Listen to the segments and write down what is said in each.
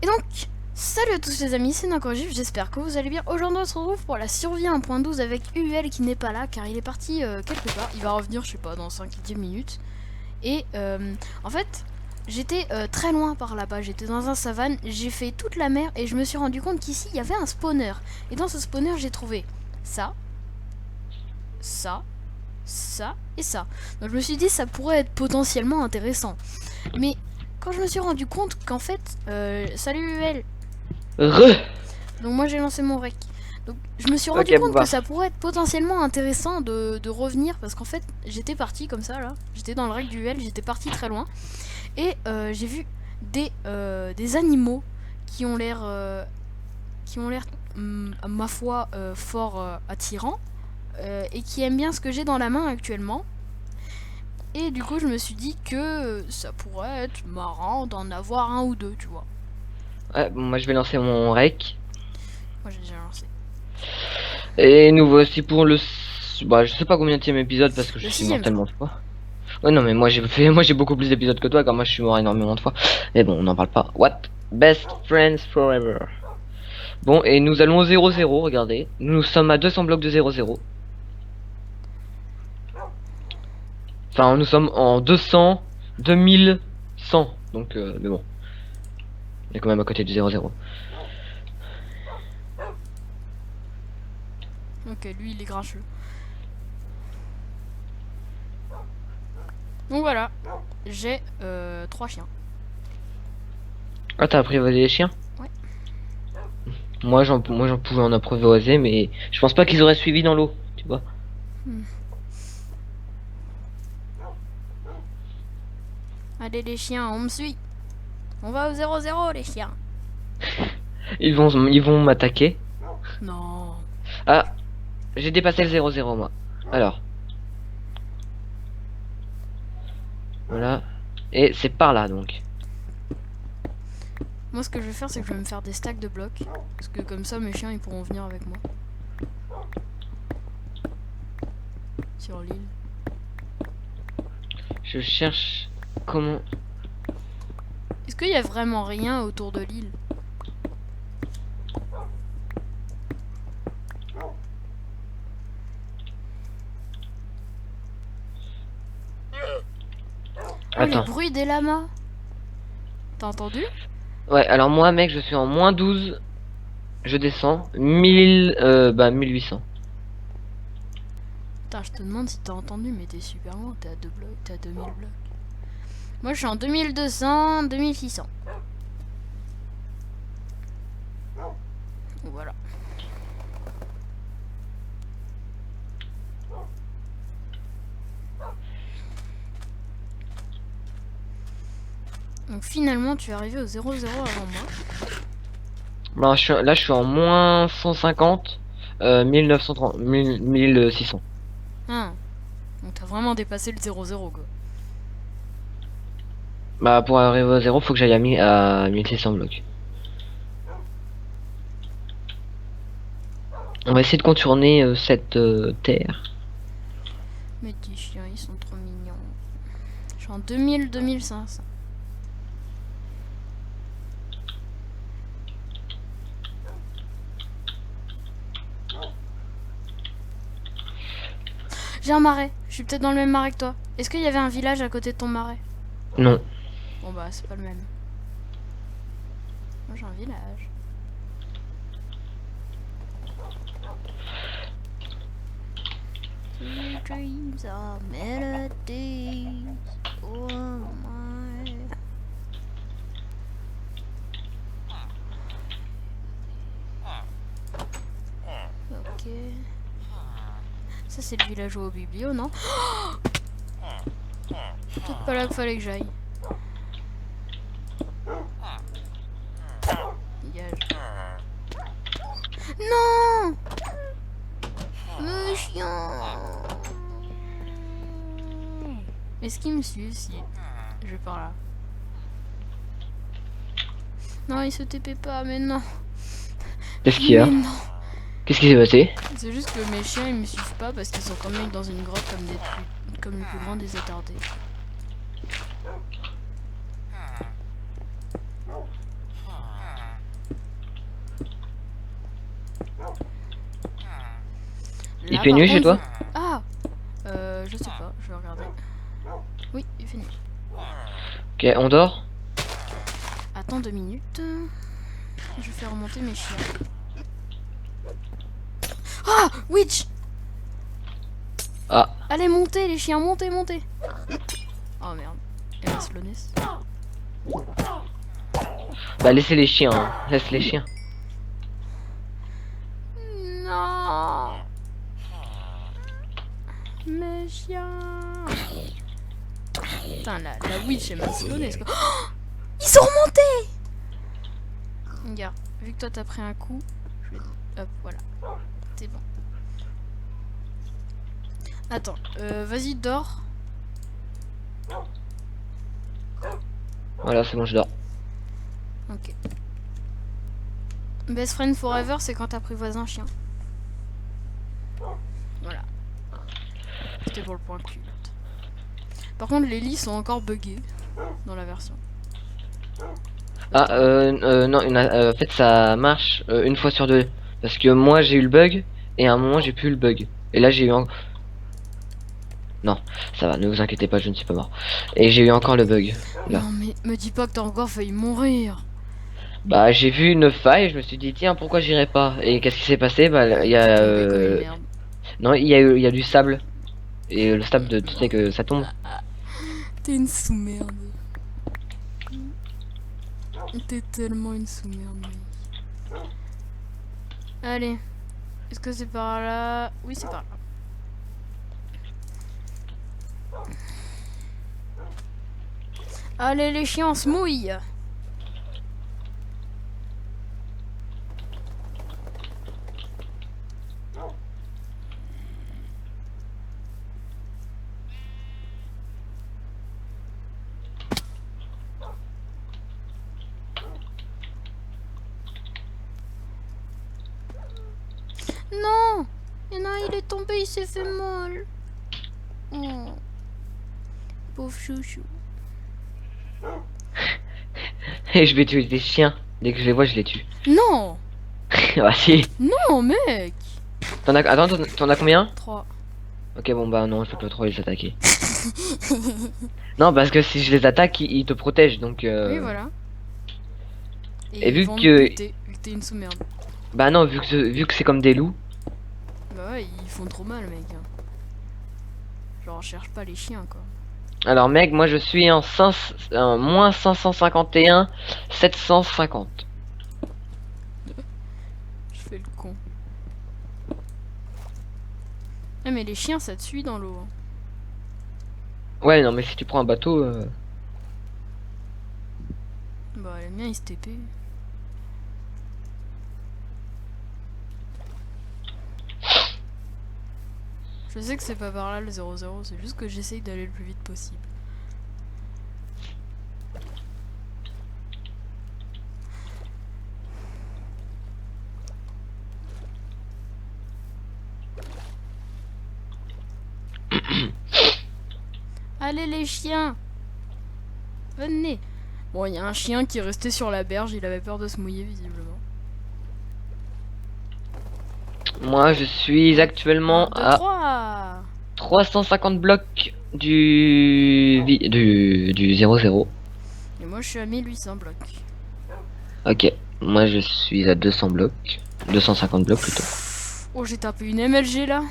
Et donc, salut à tous les amis, c'est Nakorjif, j'espère que vous allez bien. Aujourd'hui on se retrouve pour la survie 1.12 avec UL qui n'est pas là car il est parti quelque part. Il va revenir, je sais pas, dans 5-10 minutes. Et en fait, j'étais très loin par là-bas, j'étais dans un savane, j'ai fait toute la mer et je me suis rendu compte qu'ici il y avait un spawner. Et dans ce spawner j'ai trouvé ça, ça, ça et ça. Donc je me suis dit ça pourrait être potentiellement intéressant. Mais quand je me suis rendu compte qu'en fait, salut UL. Donc moi j'ai lancé mon rec. Donc je me suis rendu Ok, compte que bah. ça pourrait être potentiellement intéressant de revenir parce qu'en fait j'étais parti comme ça là, j'étais dans le rec du L, j'étais parti très loin et j'ai vu des animaux qui ont l'air à ma foi fort attirants et qui aiment bien ce que j'ai dans la main actuellement. Et du coup je me suis dit que ça pourrait être marrant d'en avoir un ou deux, tu vois. Ouais, bon, moi je vais lancer mon rec. Moi j'ai déjà lancé. Et nous voici pour bah, je sais pas combien de épisode parce que je Le suis mort sixième je tellement crois. de fois. Ouais, non, mais moi j'ai beaucoup plus d'épisodes que toi, car moi je suis mort énormément de fois. Mais bon, on n'en parle pas. What? Best friends forever. Bon, et nous allons au 0-0, regardez. Nous sommes à 200 blocs de 0-0. Enfin, nous sommes en 200, 2100. Donc, mais bon, on est quand même à côté du 0-0. Ok, lui il est grincheux. Donc voilà, j'ai 3 chiens. Ah, t'as apprivoisé les chiens? Ouais. Moi j'en pouvais en apprivoiser, mais je pense pas qu'ils auraient suivi dans l'eau, tu vois. Hmm. Allez les chiens, on me suit. On va au 0-0 les chiens. Ils vont m'attaquer. Non. Ah, j'ai dépassé le 0-0 moi. Alors, voilà. Et c'est par là donc. Moi ce que je vais faire c'est que je vais me faire des stacks de blocs. Parce que comme ça mes chiens ils pourront venir avec moi. Sur l'île. Je cherche comment. Est-ce qu'il y a vraiment rien autour de l'île? Oh les Attends. bruits des lamas. T'as entendu? Ouais, alors moi mec, je suis en -12. Je descends. 1800. Putain je te demande si t'as entendu mais t'es super loin, t'es à 2 blocs, t'es à 2000 blocs. Moi je suis en 2200, 2600. Voilà. Donc finalement tu es arrivé au 0-0 avant moi. Bah, là je suis en -150. 1930. 1600. Ah. Donc t'as vraiment dépassé le 0-0 quoi. Bah pour arriver au 0, faut que j'aille à 1600 blocs. On va essayer de contourner cette terre. Mes petits chiens, ils sont trop mignons. Je suis en 2000-2500. J'ai un marais. Je suis peut-être dans le même marais que toi. Est-ce qu'il y avait un village à côté de ton marais? Non. Bon bah, c'est pas le même. Moi j'ai un village. Sweet dreams are melodies. Oh my. Ok. Ça c'est le village au biblio, non? C'est peut-être pas là qu'il fallait que j'aille. Dégage. Non! Le chien! Est-ce qu'il me suit si je vais par là? Non, il se TP pas, mais non. Qu'est-ce qu'il y Mais a? non. Qu'est-ce qui s'est passé? C'est juste que mes chiens ils me suivent pas parce qu'ils sont tombés dans une grotte comme les plus grands des attardés. Il Là, fait par nuit chez contre, toi? Ah je sais pas, je vais regarder. Oui, il fait nuit. Ok, on dort? Attends 2 minutes. Je fais remonter mes chiens. Ah Witch. Ah, Allez, montez les chiens, montez, montez. Oh merde. Et la slowness. bah laissez les chiens, hein. Laisse les chiens. Non. Mes chiens. Putain, la witch et ma slowness quoi. Oh, ils sont remontés. Regarde, vu que toi t'as pris un coup, je vais... Hop, voilà. C'est bon. Attends, vas-y, dors. Voilà, c'est bon, je dors. Ok. Best friend forever, c'est quand t'apprivoises un chien. Voilà. C'était pour le point cul. Par contre, les lits sont encore buggés dans la version. Ah, non, en fait, ça marche une fois sur deux. Parce que moi, j'ai eu le bug, et à un moment, j'ai plus eu le bug. Et là, j'ai eu un... Non, ça va, ne vous inquiétez pas, je ne suis pas mort. Et j'ai eu encore le bug, là. Non mais me dis pas que t'as encore failli mourir. Bah, j'ai vu une faille, je me suis dit, tiens, pourquoi j'irai pas? Et qu'est-ce qui s'est passé? Bah, il y a... Tombé comme une merde. Non, il y a du sable. Et le sable, tu sais que ça tombe. T'es une sous-merde. T'es tellement une sous-merde, mec. Allez. Est-ce que c'est par là? Oui, c'est par là. Allez, les chiens, on se mouille. Non! Il y en a un, il est tombé, il s'est fait mal. Oh. Pauvre chouchou. Et je vais tuer des chiens. Dès que je les vois, je les tue. Non! Ah si. Non, mec! T'en as... Attends, t'en as combien? 3. Ok, bon bah non, je peux pas trop les attaquer. Non, parce que si je les attaque, ils te protègent, donc... Oui, voilà. Et ils vu vont que... te buter, vu que t'es une sous-merde. Bah non, vu que c'est comme des loups. Bah ouais, ils font trop mal, mec. Genre, cherche pas les chiens, quoi. Alors mec, moi je suis en moins 551, 750. Je fais le con. Ah, mais les chiens, ça te suit dans l'eau. Hein. Ouais, non mais si tu prends un bateau... Bah, les miens, ils se TP. Je sais que c'est pas par là le 0-0, c'est juste que j'essaye d'aller le plus vite possible. Allez les chiens! Venez! Bon, il y a un chien qui est resté sur la berge, il avait peur de se mouiller visiblement. Moi je suis actuellement 2, à 3! 350 blocs du 0-0. Et moi je suis à 1800 blocs. Ok, moi je suis à 200 blocs. 250 blocs plutôt. Oh, j'ai tapé une MLG là.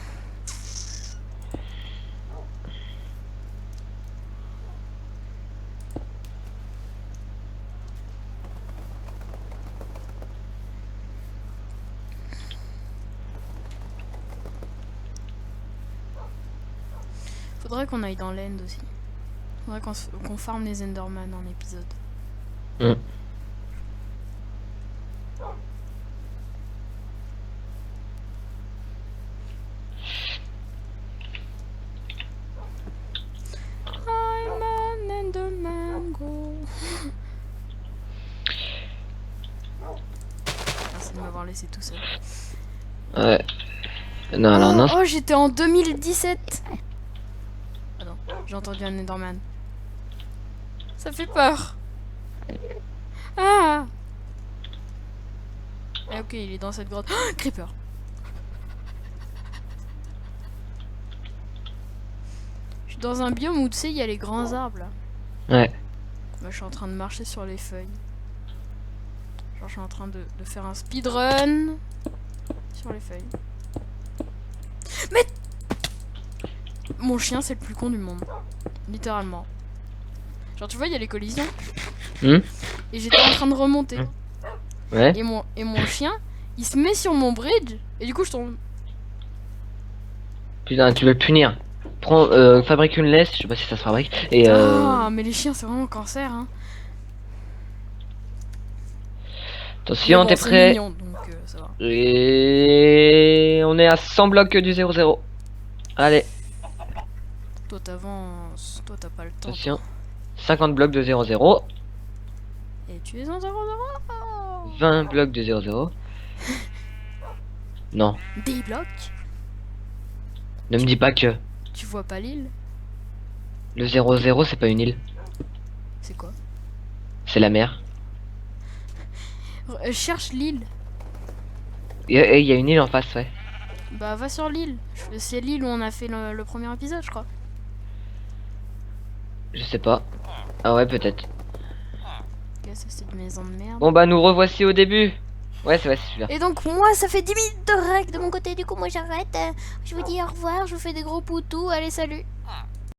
Faudrait qu'on aille dans l'end aussi. Faudrait qu'on farme les Enderman en épisode. Mm. I'm an Enderman go. Merci de m'avoir laissé tout seul. Ouais. Non, alors non. Oh, j'étais en 2017. Ah non, j'ai entendu un Enderman. Ça fait peur. Ah. Ah ok, il est dans cette grotte. Oh, Creeper. dans un biome où tu sais, il y a les grands arbres là. Ouais. Moi, je suis en train de marcher sur les feuilles. Genre, je suis en train de faire un speedrun sur les feuilles. Mais mon chien, c'est le plus con du monde. Littéralement. Genre, tu vois, il y a les collisions. Hmm. Et j'étais en train de remonter. Ouais. Et mon chien, il se met sur mon bridge. Et du coup, je tombe. Putain, tu veux le punir. Prends, fabrique une laisse, je sais pas si ça se fabrique. Et Ah, mais les chiens, c'est vraiment un cancer, hein. attention, Mais bon, t'es c'est prêt. mignon, donc ça va. Et on est à 100 blocs du 0-0. Allez, Toi, t'avances. Toi, t'as pas le temps. attention. 50 blocs de 0-0. Et tu es en 0-0. 20 blocs de 0-0. Non, Des blocs. ne me dis pas que Tu vois pas l'île? le 0-0 c'est pas une île, C'est quoi? c'est la mer. Cherche l'île. Et il y a une île en face, ouais. Bah, va sur l'île. C'est l'île où on a fait le premier épisode, je crois. Je sais pas. Ah ouais, peut-être. Qu'est-ce que c'est une maison de merde? Bon bah nous revoici au début. Ouais, c'est celui-là. Et donc, moi, ça fait 10 minutes de règle de mon côté. Du coup, moi, j'arrête. Je vous dis au revoir. Je vous fais des gros poutous. Allez, salut.